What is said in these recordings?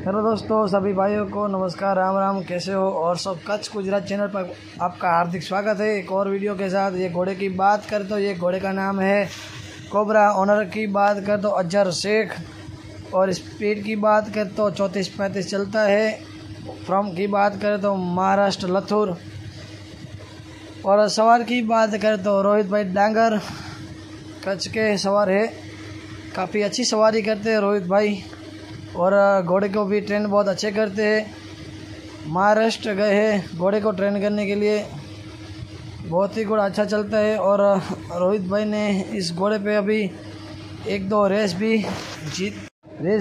Hello दोस्तों, सभी भाइयों को नमस्कार, राम राम। कैसे हो? और सब कच्छ गुजरात चैनल पर आपका हार्दिक स्वागत है एक और वीडियो के साथ। ये घोड़े की बात करें तो ये घोड़े का नाम है कोबरा। ओनर की बात करें तो अजहर शेख। और स्पीड की बात करें तो 34-35 चलता है। फ्रॉम की बात करें तो महाराष्ट्र लातूर। और सवार की बात करें तो रोहित भाई डांगर कच्छ के सवार है। काफ़ी अच्छी सवारी करते हैं रोहित भाई, और घोड़े को भी ट्रेन बहुत अच्छे करते हैं। महाराष्ट्र गए हैं घोड़े को ट्रेन करने के लिए। बहुत ही घोड़ा अच्छा चलता है। और रोहित भाई ने इस घोड़े पे अभी 1-2 रेस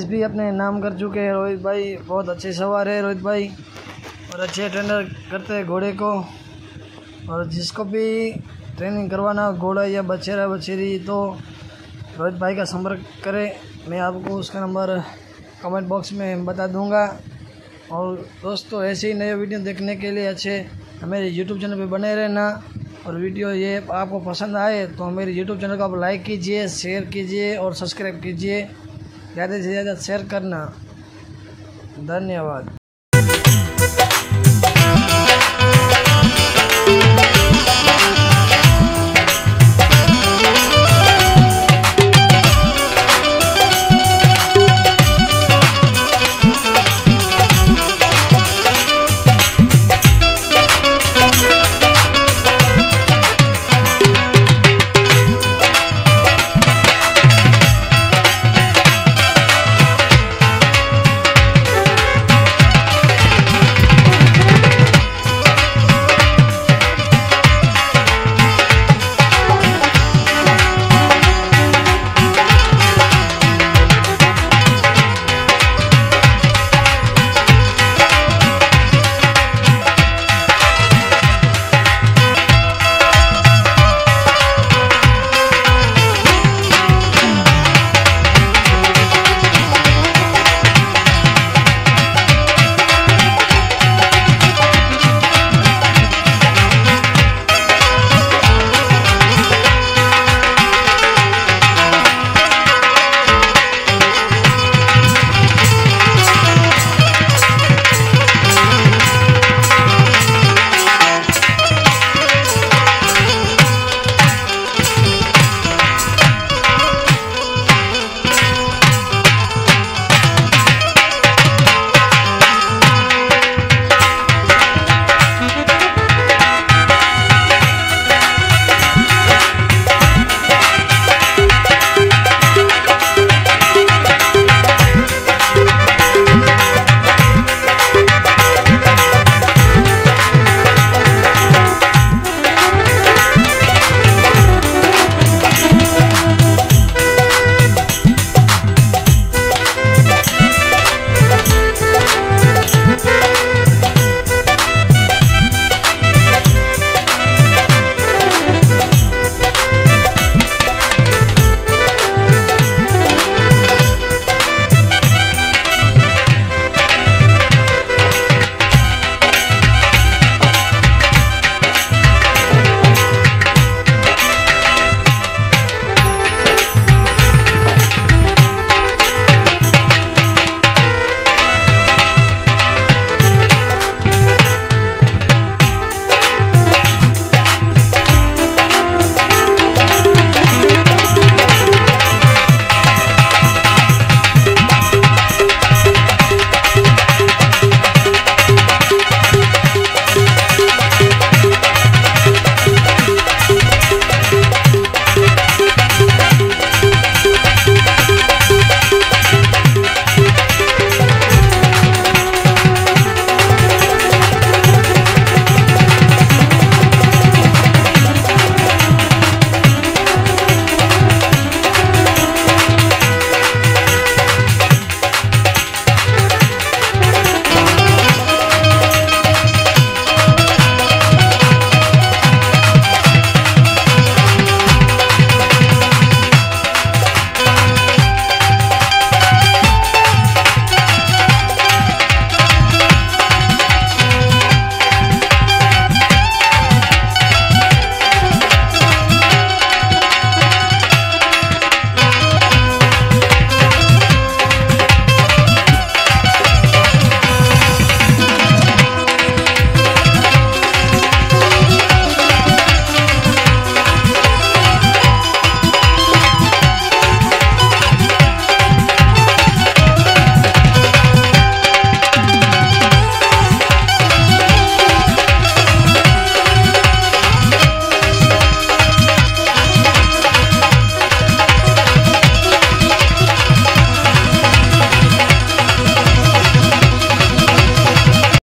भी अपने नाम कर चुके हैं। रोहित भाई बहुत अच्छे सवार है रोहित भाई, और अच्छे ट्रेनर करते हैं घोड़े को। और जिसको भी ट्रेनिंग करवाना घोड़ा या बछेरा बछेरी तो रोहित भाई का संपर्क करें। मैं आपको उसका नंबर कमेंट बॉक्स में बता दूंगा। और दोस्तों, ऐसे ही नए वीडियो देखने के लिए मेरे यूट्यूब चैनल पे बने रहना। और वीडियो ये आपको पसंद आए तो मेरे यूट्यूब चैनल को आप लाइक कीजिए, शेयर कीजिए और सब्सक्राइब कीजिए। ज़्यादा से ज़्यादा शेयर करना। धन्यवाद।